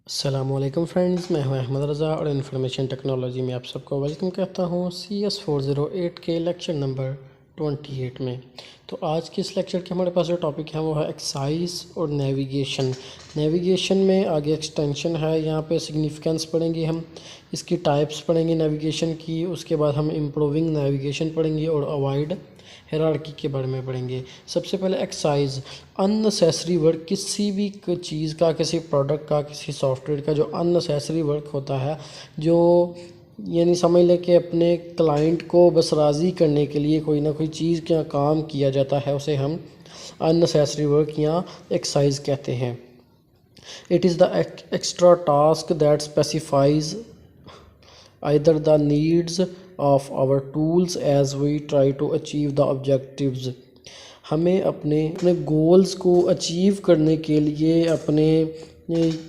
अस्सलामुअलैकुम फ्रेंड्स, मैं हूं अहमद रज़ा और इन्फॉर्मेशन टेक्नोलॉजी में आप सबको वेलकम कहता हूं CS408 के लेक्चर नंबर 28 में। तो आज के इस लेक्चर के हमारे पास जो टॉपिक है वो है एक्साइज और नेविगेशन। नेविगेशन में आगे एक्सटेंशन है, यहाँ पे सिग्निफिकेंस पढ़ेंगे हम, इसकी टाइप्स पढ़ेंगे नेविगेशन की, उसके बाद हम इम्प्रूविंग नेविगेशन पढ़ेंगे और अवॉइड हायरार्की के बारे में पढ़ेंगे। सबसे पहले एक्साइज, अननेसेसरी वर्क, किसी भी चीज़ का, किसी प्रोडक्ट का, किसी सॉफ्टवेयर का जो अननेसेसरी वर्क होता है, जो यानी समझ लें कि अपने क्लाइंट को बस राज़ी करने के लिए कोई ना कोई चीज़ का काम किया जाता है, उसे हम अननेसेसरी वर्क या एक्साइज कहते हैं। It is the extra task that specifies either the needs of our tools as we try to achieve the objectives। हमें अपने अपने गोल्स को अचीव करने के लिए, अपने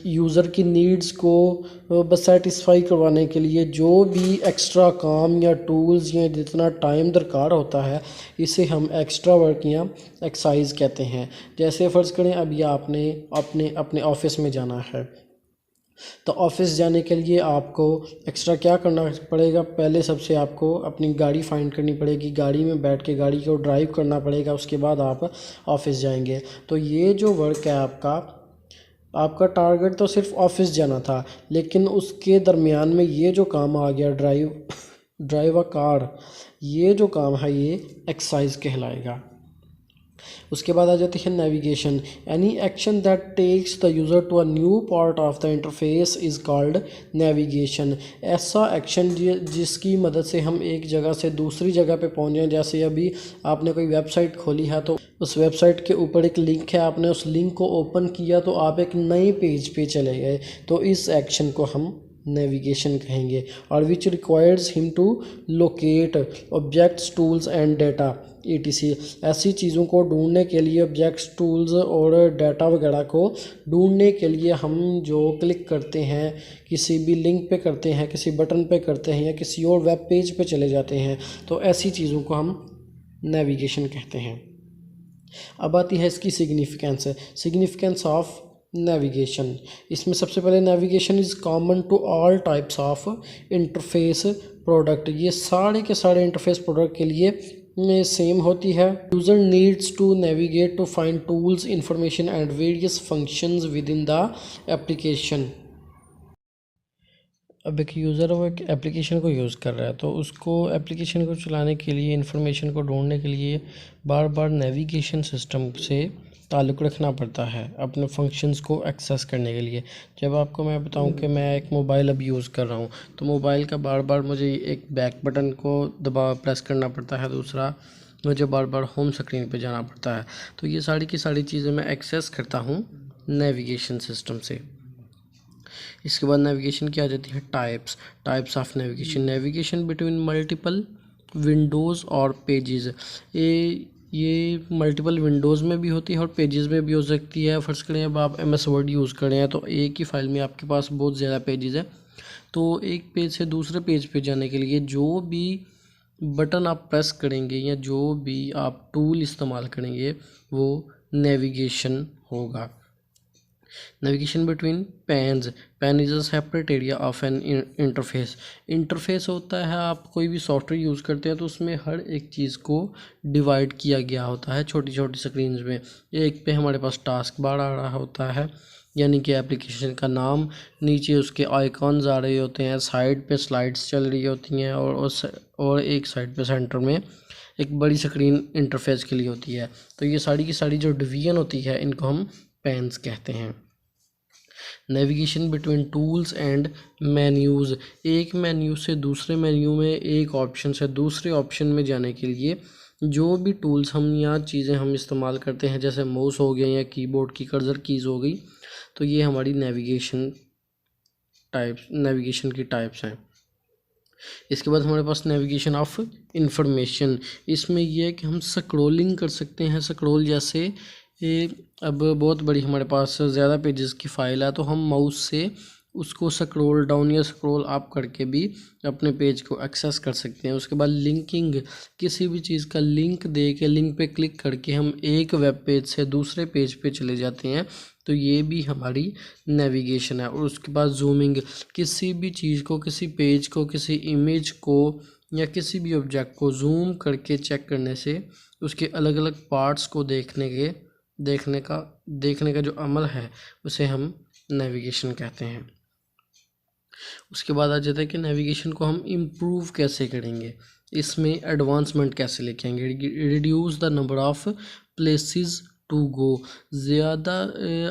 यूज़र की नीड्स को बस सेटिस्फाई करवाने के लिए जो भी एक्स्ट्रा काम या टूल्स या जितना टाइम दरकार होता है, इसे हम एक्स्ट्रा वर्क या एक्साइज कहते हैं। जैसे फ़र्ज़ करें अभी आपने अपने ऑफिस में जाना है, तो ऑफिस जाने के लिए आपको एक्स्ट्रा क्या करना पड़ेगा? पहले सबसे आपको अपनी गाड़ी फाइंड करनी पड़ेगी, गाड़ी में बैठ के गाड़ी को ड्राइव करना पड़ेगा, उसके बाद आप ऑफिस जाएंगे। तो ये जो वर्क है आपका टारगेट तो सिर्फ ऑफिस जाना था, लेकिन उसके दरमियान में ये जो काम आ गया, ड्राइव अ कार, ये जो काम है ये एक्सरसाइज कहलाएगा। उसके बाद आ जाती है navigation. Any action that takes the user to a new part of the interface is called navigation. ऐसा एक्शन जिसकी मदद से हम एक जगह से दूसरी जगह पे पहुंच जाएं। जैसे अभी आपने कोई वेबसाइट खोली है, तो उस वेबसाइट के ऊपर एक लिंक है, आपने उस लिंक को ओपन किया तो आप एक नए पेज पे चले गए, तो इस एक्शन को हम नेविगेशन कहेंगे। और which requires him to locate objects, tools and data ETC। ऐसी चीज़ों को ढूंढने के लिए, ऑब्जेक्ट्स, टूल्स और डाटा वगैरह को ढूंढने के लिए हम जो क्लिक करते हैं, किसी भी लिंक पे करते हैं, किसी बटन पे करते हैं या किसी और वेब पेज पे चले जाते हैं, तो ऐसी चीज़ों को हम नेविगेशन कहते हैं। अब आती है इसकी सिग्निफिकेंस ऑफ नेविगेशन। इसमें सबसे पहले navigation is common to all types of interface product. ये सारे के सारे इंटरफेस प्रोडक्ट के लिए में सेम होती है। User needs to navigate to find tools, information and various functions within the application. अब एक यूज़र वो एक एप्लीकेशन को यूज़ कर रहा है, तो उसको एप्लीकेशन को चलाने के लिए, इंफॉर्मेशन को ढूंढने के लिए बार बार नेविगेशन सिस्टम से ताल्लुक़ रखना पड़ता है अपने फंक्शंस को एक्सेस करने के लिए। जब आपको मैं बताऊं कि मैं एक मोबाइल अब यूज़ कर रहा हूं, तो मोबाइल का बार बार मुझे एक बैक बटन को प्रेस करना पड़ता है, दूसरा मुझे बार बार होम स्क्रीन पे जाना पड़ता है। तो ये सारी की सारी चीज़ें मैं एक्सेस करता हूँ नेविगेशन सिस्टम से। इसके बाद नेविगेशन की आ जाती है types of navigation between multiple Windows और पेजेस। ये मल्टीपल विंडोज़ में भी होती है और पेजेस में भी हो सकती है। फर्स्ट करें, अब आप MS वर्ड यूज़ कर रहे हैं, तो एक ही फाइल में आपके पास बहुत ज़्यादा पेजेस है, तो एक पेज से दूसरे पेज पे जाने के लिए जो भी बटन आप प्रेस करेंगे या जो भी आप टूल इस्तेमाल करेंगे वो नेविगेशन होगा। Navigation between pan is a separate area of N interface होता है। आप कोई भी सॉफ्टवेयर यूज़ करते हैं तो उसमें हर एक चीज़ को डिवाइड किया गया होता है छोटी छोटी स्क्रीन्स में। एक पे हमारे पास टास्क बार आ रहा होता है, यानी कि एप्लीकेशन का नाम, नीचे उसके आइकॉन्स आ रहे होते हैं, साइड पे स्लाइड्स चल रही होती हैं, और एक साइड पे सेंटर में एक बड़ी स्क्रीन इंटरफेस के लिए होती है। तो ये सारी की सारी जो डिवीज़न होती है, इनको हम पैन्स कहते हैं। Navigation between tools and menus. एक मेन्यू से दूसरे मेन्यू में, एक ऑप्शन से दूसरे ऑप्शन में जाने के लिए जो भी टूल्स हम या चीज़ें हम इस्तेमाल करते हैं, जैसे माउस हो गया या कीबोर्ड की कर्सर कीज़ हो गई, तो ये हमारी नेविगेशन की टाइप्स हैं। इसके बाद हमारे पास नेविगेशन ऑफ इंफॉर्मेशन। इसमें यह है कि हम स्क्रॉलिंग कर सकते हैं। स्क्रॉल जैसे अब बहुत बड़ी हमारे पास ज़्यादा पेजेस की फ़ाइल है, तो हम माउस से उसको स्क्रॉल डाउन या स्क्रॉल अप करके भी अपने पेज को एक्सेस कर सकते हैं। उसके बाद लिंकिंग, किसी भी चीज़ का लिंक दे के, लिंक पे क्लिक करके हम एक वेब पेज से दूसरे पेज पे चले जाते हैं, तो ये भी हमारी नेविगेशन है। और उसके बाद जूमिंग, किसी भी चीज़ को, किसी पेज को, किसी इमेज को या किसी भी ऑब्जेक्ट को जूम करके चेक करने से उसके अलग अलग पार्ट्स को देखने का जो अमल है उसे हम नेविगेशन कहते हैं। उसके बाद आ जाता है कि नेविगेशन को हम इम्प्रूव कैसे करेंगे, इसमें एडवांसमेंट कैसे लेके आएंगे। Reduce the number of places to go, ज़्यादा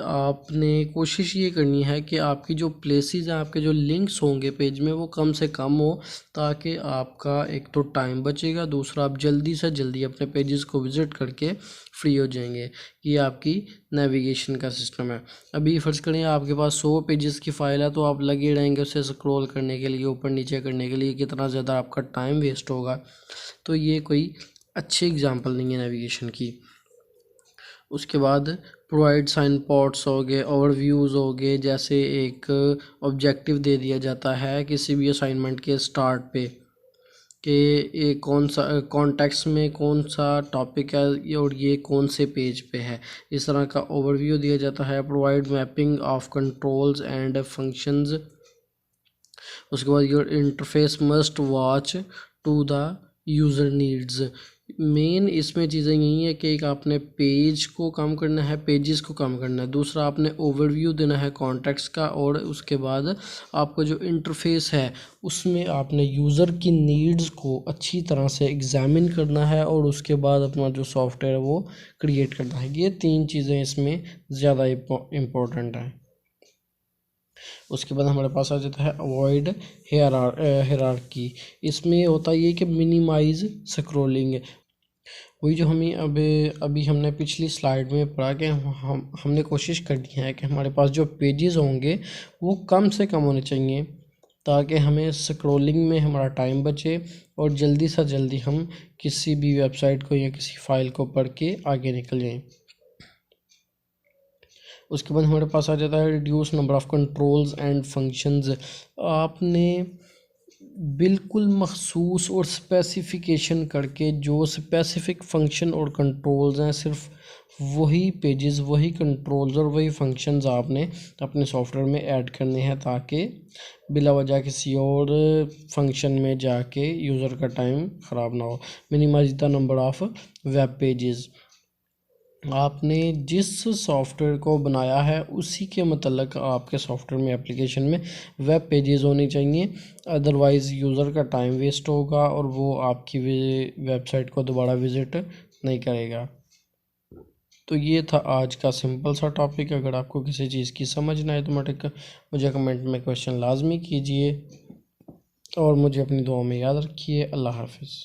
आपने कोशिश ये करनी है कि आपकी जो प्लेसेस हैं, आपके जो लिंक्स होंगे पेज में, वो कम से कम हो, ताकि आपका एक तो टाइम बचेगा, दूसरा आप जल्दी से जल्दी अपने पेजेस को विज़िट करके फ्री हो जाएंगे। ये आपकी नेविगेशन का सिस्टम है। अभी फ़र्ज़ करें आपके पास 100 पेजेस की फ़ाइल है, तो आप लगे रहेंगे उसे स्क्रॉल करने के लिए, ऊपर नीचे करने के लिए, कितना ज़्यादा आपका टाइम वेस्ट होगा। तो ये कोई अच्छी एग्जांपल नहीं है नेविगेशन की। उसके बाद प्रोवाइड साइन पॉट्स हो गए, ओवरव्यूज़ हो गए, जैसे एक ऑब्जेक्टिव दे दिया जाता है किसी भी असाइनमेंट के स्टार्ट पे कि ये कौन सा कॉन्टेक्स्ट में कौन सा टॉपिक है और ये कौन से पेज पे है, इस तरह का ओवरव्यू दिया जाता है। Provide mapping of controls and functions. उसके बाद your interface must watch to the user needs. Main इसमें चीज़ें यही है कि एक आपने पेज को कम करना है, पेजेस को कम करना है, दूसरा आपने ओवरव्यू देना है कॉन्टेक्स्ट का, और उसके बाद आपका जो इंटरफेस है उसमें आपने यूज़र की नीड्स को अच्छी तरह से एग्जामिन करना है और उसके बाद अपना जो सॉफ्टवेयर है वो क्रिएट करना है। ये 3 चीज़ें इसमें ज़्यादा इम्पोर्टेंट हैं। उसके बाद हमारे पास आ जाता है अवॉइड हायरार्की। इसमें होता ये कि मिनिमाइज स्क्रॉलिंग। वही जो हमें अभी हमने पिछली स्लाइड में पढ़ा कि हमने कोशिश करनी है कि हमारे पास जो पेजेस होंगे वो कम से कम होने चाहिए, ताकि हमें स्क्रॉलिंग में हमारा टाइम बचे और जल्दी से जल्दी हम किसी भी वेबसाइट को या किसी फाइल को पढ़ के आगे निकल जाएं। उसके बाद हमारे पास आ जाता है reduce number of controls and functions. आपने बिल्कुल मखसूस और स्पेसिफिकेशन करके जो स्पेसिफिक फंक्शन और कंट्रोल्स हैं, सिर्फ वही पेजेस, वही कंट्रोल्स और वही फंक्शंस आपने अपने सॉफ्टवेयर में ऐड करने हैं, ताकि बिला वजह किसी और फंक्शन में जाके यूज़र का टाइम ख़राब ना हो। Minimise the number of web pages. आपने जिस सॉफ्टवेयर को बनाया है उसी के मतलब आपके सॉफ्टवेयर में, एप्लीकेशन में वेब पेजेस होने चाहिए, अदरवाइज़ यूज़र का टाइम वेस्ट होगा और वो आपकी वेबसाइट को दोबारा विज़िट नहीं करेगा। तो ये था आज का सिंपल सा टॉपिक। अगर आपको किसी चीज़ की समझ ना आए तो मुझे कमेंट में क्वेश्चन लाजमी कीजिए और मुझे अपनी दुआ में याद रखिए। अल्लाह हाफिज़।